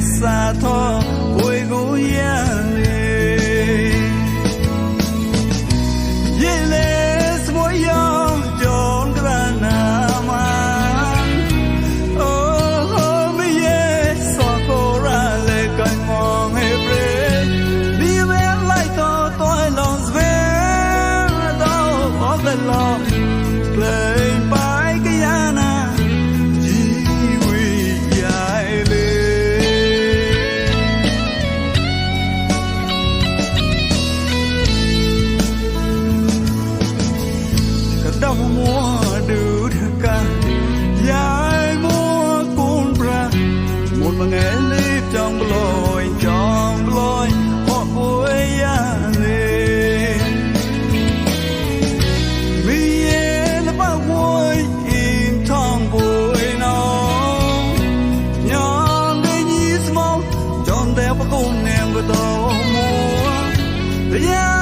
sa tho vui gu ya le ye le smo yo jon grana ma oh me ye so ko ra le kai mong he bre be me like to long sve do of the law play by Guyana mua đủ cả dài mua cuốn ra một mà nghe lip trong lối họ vui ya lê vì là bao vui im thong vui nó nhon đây như smoke tròn theo bao con em vừa đầu mua